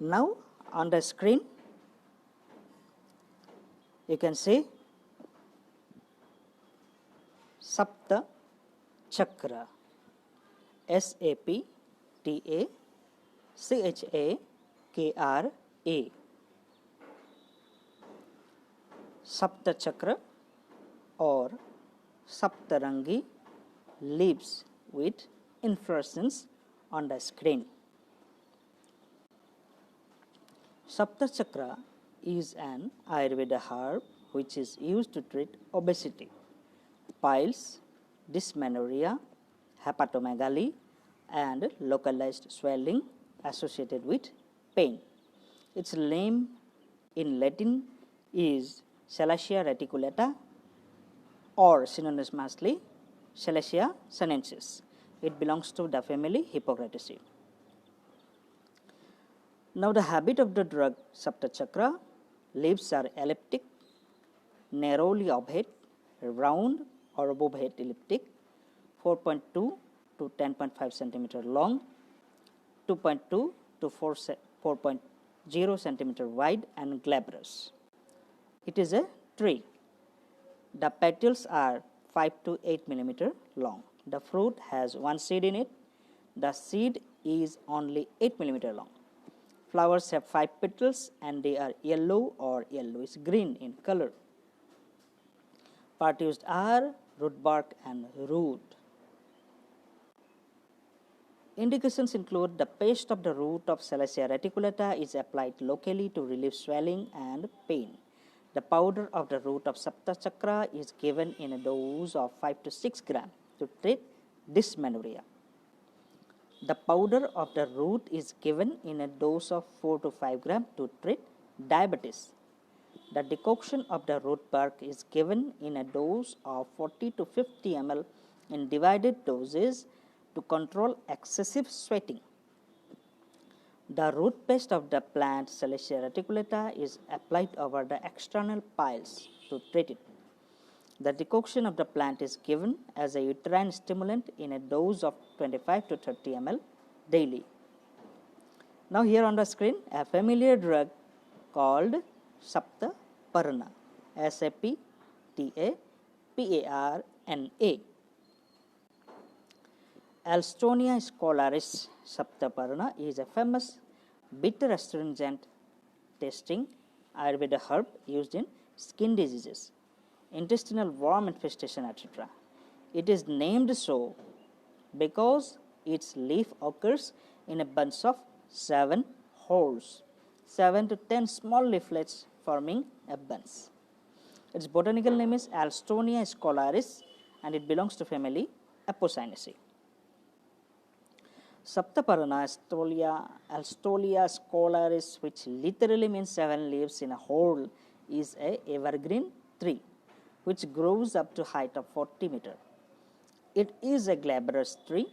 Now on the screen you can see Sapta Chakra, Saptachakra. Sapta Chakra or Saptarangi leaves with inflorescence on the screen. Sapta Chakra is an Ayurveda herb which is used to treat obesity, piles, dysmenorrhea, hepatomegaly, and localized swelling associated with pain. Its name in Latin is Salacia reticulata or synonymously Salacia chinensis. It belongs to the family Hippocrateaceae. Now the habit of the drug Saptachakra, leaves are elliptic, narrowly ovate, round or above head elliptic, 4.2 to 10.5 centimeter long, 2.2 to 4.0 centimeter wide and glabrous. It is a tree. The petals are 5 to 8 millimeter long. The fruit has one seed in it. The seed is only 8 millimeter long. Flowers have 5 petals and they are yellow or yellowish green in color. Part used are root bark and root. Indications include the paste of the root of Salacia reticulata is applied locally to relieve swelling and pain. The powder of the root of Saptachakra is given in a dose of 5 to 6 grams to treat dysmenorrhea. The powder of the root is given in a dose of 4 to 5 grams to treat diabetes. The decoction of the root bark is given in a dose of 40 to 50 ml in divided doses to control excessive sweating. The root paste of the plant Salacia reticulata is applied over the external piles to treat it. The decoction of the plant is given as a uterine stimulant in a dose of 25 to 30 ml daily. Now here on the screen a familiar drug called Sapta Parna, Saptaparna. Alstonia scholaris Saptaparna is a famous bitter astringent tasting Ayurveda herb used in skin diseases, intestinal worm infestation, etc. It is named so because its leaf occurs in a bunch of 7 holes, 7 to 10 small leaflets forming a bunch. Its botanical name is Alstonia scholaris and it belongs to family Apocynaceae. Saptaparna Alstolia scholaris, which literally means 7 leaves in a hole, is a evergreen tree which grows up to height of 40 meters. It is a glabrous tree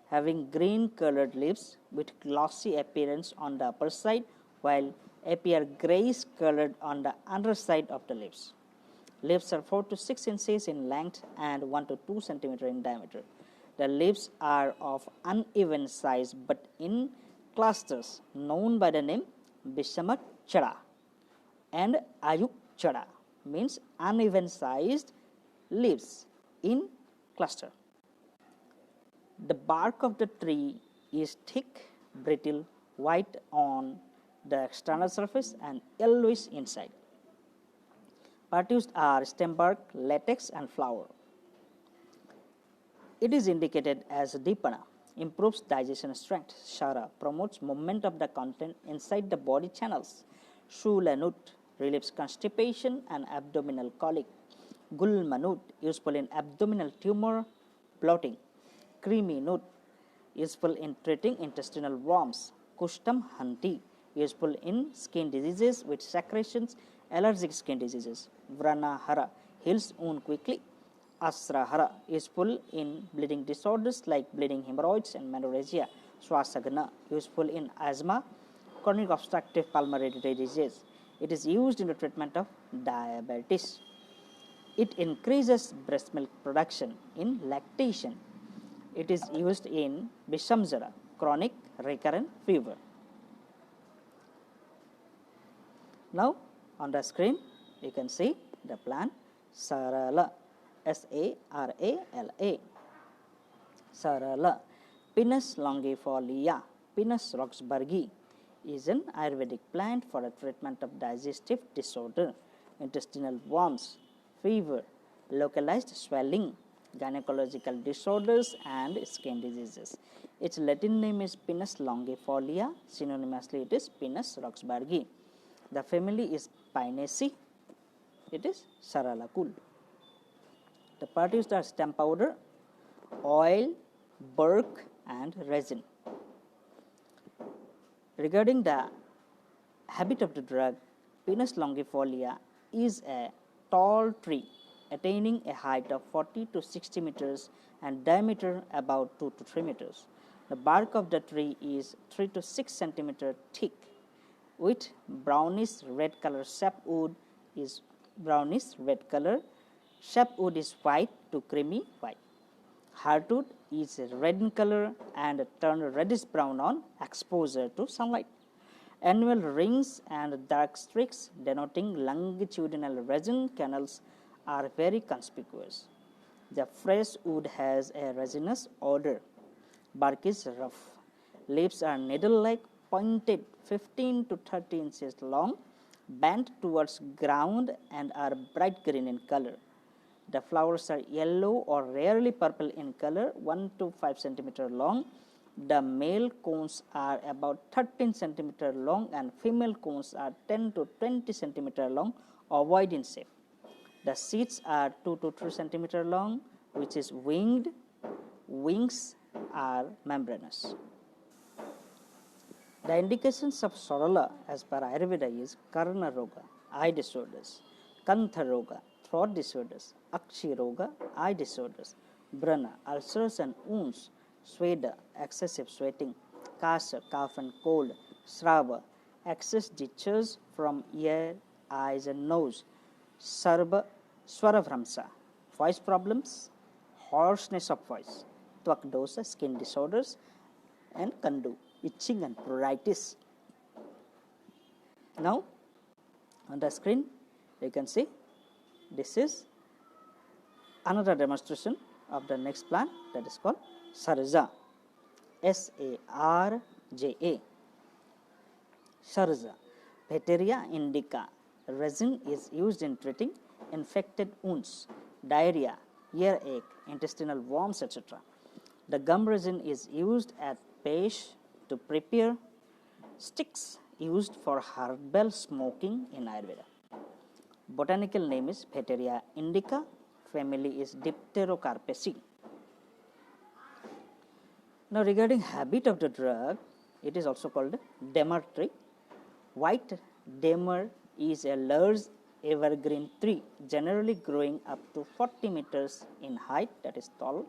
having green colored leaves with glossy appearance on the upper side while appear grayish colored on the underside of the leaves. Leaves are 4 to 6 inches in length and 1 to 2 centimeters in diameter. The leaves are of uneven size but in clusters known by the name Chara and Chara, means uneven sized leaves in cluster. The bark of the tree is thick, brittle, white on the external surface and yellowish inside. Part used are stem bark, latex and flower. It is indicated as Dipana, improves digestion strength. Shara promotes movement of the content inside the body channels. Shulanut relieves constipation and abdominal colic. Gulmanut useful in abdominal tumor, bloating. Creamy nut useful in treating intestinal worms. Kushtam hanti useful in skin diseases with secretions, allergic skin diseases. Vranahara heals wound quickly. Asrahara useful in bleeding disorders like bleeding hemorrhoids and menorrhagia. Swasagana useful in asthma, chronic obstructive pulmonary disease. It is used in the treatment of diabetes. It increases breast milk production in lactation. It is used in Bishamjara, chronic recurrent fever. Now on the screen you can see the plant Sarala, Sarala. Sarala. Pinus longifolia, Pinus roxburghi is an Ayurvedic plant for the treatment of digestive disorder, intestinal worms, fever, localized swelling, gynecological disorders and skin diseases. Its Latin name is Pinus longifolia, synonymously it is Pinus roxburghi. The family is Pinaceae, it is Saralacul. The produced are stem powder, oil, bark and resin. Regarding the habit of the drug, Pinus longifolia is a tall tree attaining a height of 40 to 60 meters and diameter about 2 to 3 meters. The bark of the tree is 3 to 6 centimeter thick with brownish red color. Sapwood is brownish red color. Sapwood is white to creamy white. Heartwood is red in color and turn reddish brown on exposure to sunlight. Annual rings and dark streaks denoting longitudinal resin canals are very conspicuous. The fresh wood has a resinous odor. Bark is rough. Leaves are needle-like, pointed 15 to 30 inches long, bent towards ground and are bright green in color. The flowers are yellow or rarely purple in color, 1 to 5 centimeter long. The male cones are about 13 centimeter long and female cones are 10 to 20 centimeter long, ovoid in shape. The seeds are 2 to 3 centimeter long, which is winged. Wings are membranous. The indications of Sorala as per Ayurveda is Karna Roga, eye disorders, Kantha Roga, throat disorders, Akshi Roga, eye disorders, Brana, ulcers and wounds, Sweda, excessive sweating, Kasa, cough and cold, Srava, excess discharge from ear, eyes and nose, Sarva, Swaravramsa, voice problems, hoarseness of voice, Twakdosa, skin disorders, and Kandu, itching and pruritus. Now on the screen you can see this is another demonstration of the next plant that is called Sarja, Sarja. Sarja, Bacteria indica. Resin is used in treating infected wounds, diarrhea, earache, intestinal worms, etc. The gum resin is used as paste to prepare sticks used for herbal smoking in Ayurveda. Botanical name is Bacteria indica, family is Dipterocarpaceae. Now regarding habit of the drug, it is also called damer tree. White damer is a large evergreen tree generally growing up to 40 meters in height, that is tall,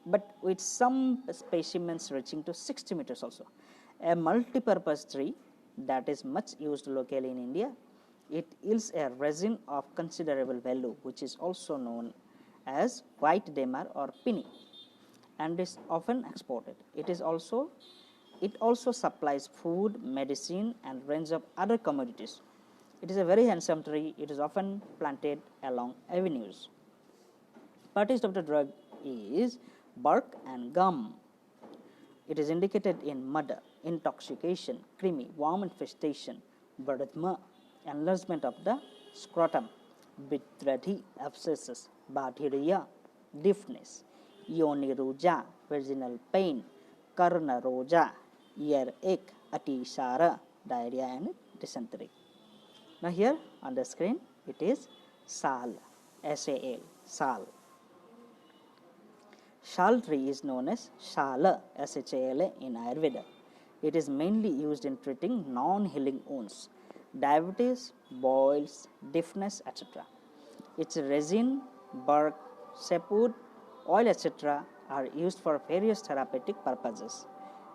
but with some specimens reaching to 60 meters also. A multi-purpose tree that is much used locally in India. It yields a resin of considerable value, which is also known as white damer or pinny, and is often exported. It also supplies food, medicine and range of other commodities. It is a very handsome tree. It is often planted along avenues. Parties of the drug is bark and gum. It is indicated in mud, intoxication, creamy, worm infestation, bradma, enlargement of the scrotum, bitrati, abscesses, bacteria, deafness, yoniruja, vaginal pain, karna roja, earache, atisara, diarrhea and dysentery. Now here on the screen it is sal, S-A-L, sal. Sal tree is known as Shala, S-H-A-L-A in Ayurveda. It is mainly used in treating non-healing wounds, diabetes, boils, deafness, etc. Its resin, bark, sapwood, oil, etc. are used for various therapeutic purposes.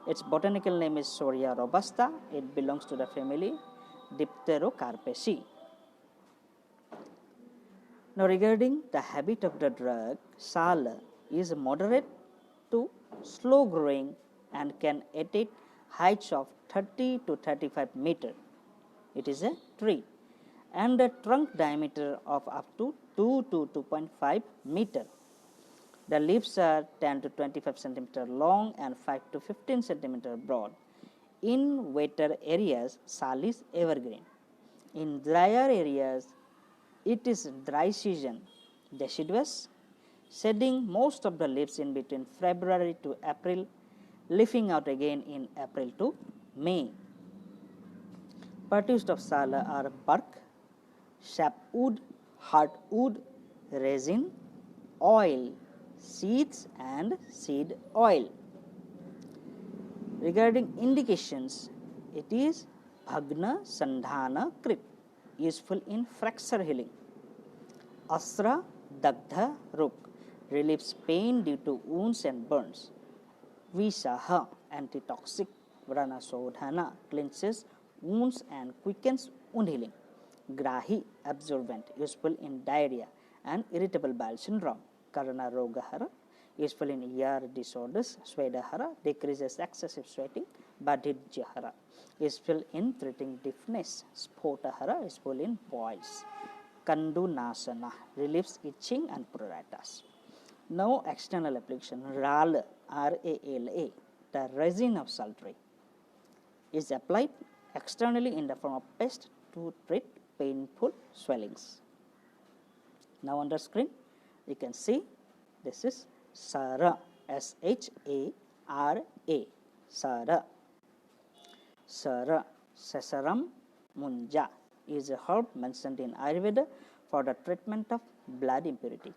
Its botanical name is Soria robusta. It belongs to the family Dipterocarpaceae. Now regarding the habit of the drug, sal is moderate to slow growing and can attain heights of 30 to 35 meters. It is a tree and a trunk diameter of up to 2 to 2.5 meter. The leaves are 10 to 25 centimeter long and 5 to 15 centimeter broad. In wetter areas, sal is evergreen. In drier areas, it is dry season, deciduous, shedding most of the leaves in between February to April, leafing out again in April to May. Produced of sala are bark, sapwood, heartwood, resin, oil, seeds and seed oil. Regarding indications, it is Bhagna Sandhana Krit, useful in fracture healing. Asra Dagdha Ruk, relieves pain due to wounds and burns. Visaha, antitoxic. Vrana Sodhana, cleanses wounds and quickens wound healing. Grahi, absorbent, useful in diarrhea and irritable bowel syndrome. Karana Rogahara, useful in ear disorders. Svedahara, decreases excessive sweating. Badhijahara, useful in treating deafness. Spotahara, useful in boils. Kandu Nasana, relieves itching and pruritus. Now external application. Rala, R-A-L-A, the resin of sal tree, is applied externally in the form of paste to treat painful swellings. Now on the screen you can see this is Sara, S-H-A-R-A, Sara. Sara, Sesaram Munja, is a herb mentioned in Ayurveda for the treatment of blood impurity,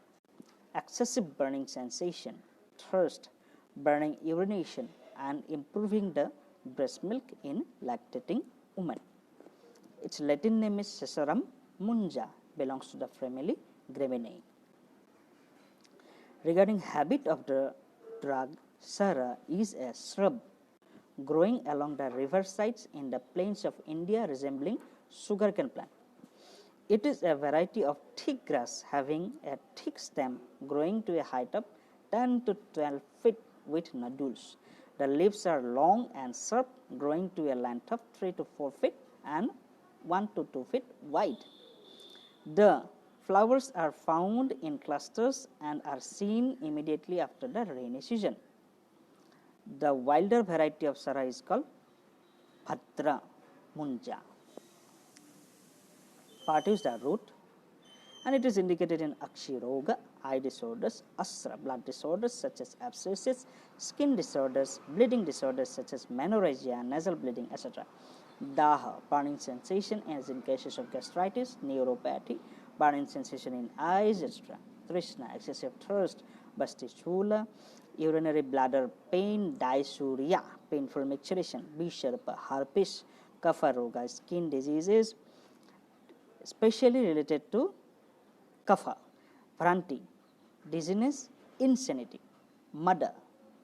excessive burning sensation, thirst, burning urination, and improving the breast milk in lactating women. Its Latin name is Sesarum munja, belongs to the family Gramineae. Regarding habit of the drug, Sara is a shrub growing along the river sides in the plains of India resembling sugarcane plant. It is a variety of thick grass having a thick stem growing to a height of 10 to 12 feet with nodules. The leaves are long and sharp, growing to a length of 3 to 4 feet and 1 to 2 feet wide. The flowers are found in clusters and are seen immediately after the rainy season. The wilder variety of Sara is called Bhadra Munja. Part is the root, and it is indicated in Akshiroga, eye disorders, Asra, blood disorders such as abscesses, skin disorders, bleeding disorders such as menorrhagia, nasal bleeding, etc. Daha, burning sensation as in cases of gastritis, neuropathy, burning sensation in eyes, etc. Trishna, excessive thirst, Bastishula, urinary bladder pain, dysuria, painful micturition, Bisharpa, herpes, Kapha Roga, skin diseases, especially related to Kapha, Phranti, dizziness, insanity, Mada,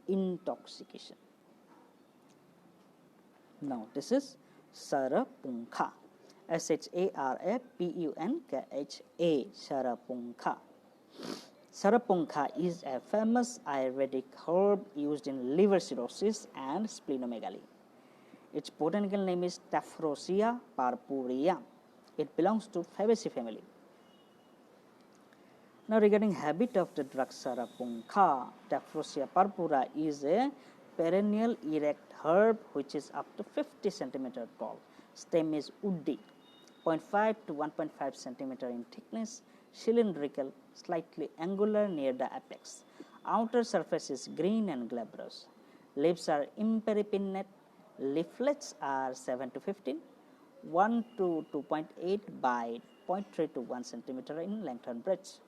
intoxication. Now this is Sarapunkha, Sharapunkha, Sarapunkha. Sarapunkha is a famous Ayurvedic herb used in liver cirrhosis and splenomegaly. Its botanical name is Tephrosia purpurea. It belongs to Fabaceae family. Now regarding habit of the drug Sarapunkha, Tephrosia purpurea is a perennial erect herb which is up to 50 cm tall. Stem is woody, 0.5 to 1.5 cm in thickness, cylindrical, slightly angular near the apex. Outer surface is green and glabrous. Leaves are imperipinnate. Leaflets are 7 to 15, 1 to 2.8 by 0.3 to 1 cm in length and breadth.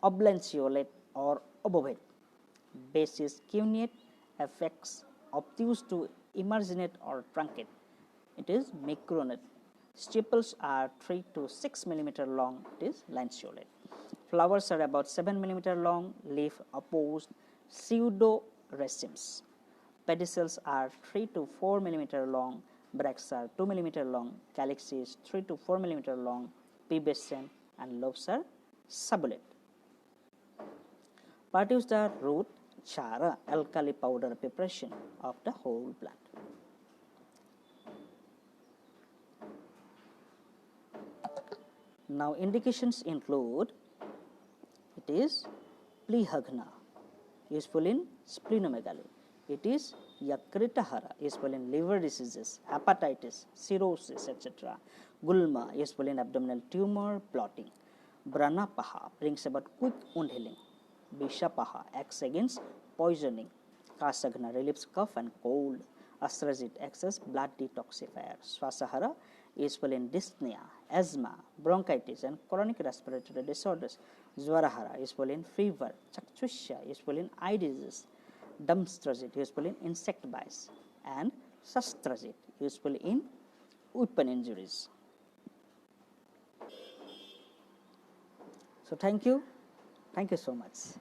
Oblanceolate or obovate. Base is cuneate, apex obtuse to emarginate or truncate. It is micronate. Stipules are 3 to 6 mm long. It is lanceolate. Flowers are about 7 mm long. Leaf opposed, pseudo racemes. Pedicels are 3 to 4 mm long. Bracts are 2 mm long. Calyx is 3 to 4 mm long. Pubescent, and lobes are subulate. Produce the root, chara, alkali powder preparation of the whole plant. Now, indications include, it is plihagna, useful in splenomegaly. It is yakritahara, useful in liver diseases, hepatitis, cirrhosis, etc. Gulma, useful in abdominal tumor, bloating. Branapaha brings about quick wound healing. Bishapaha acts against poisoning. Kasagna relieves cough and cold. Astrajit acts as blood detoxifier. Swasahara useful in dyspnea, asthma, bronchitis, and chronic respiratory disorders. Zwarahara useful in fever. Chakchusha useful in eye disease. Damstrajit useful in insect bites. And Sastrajit useful in weapon injuries. So thank you so much.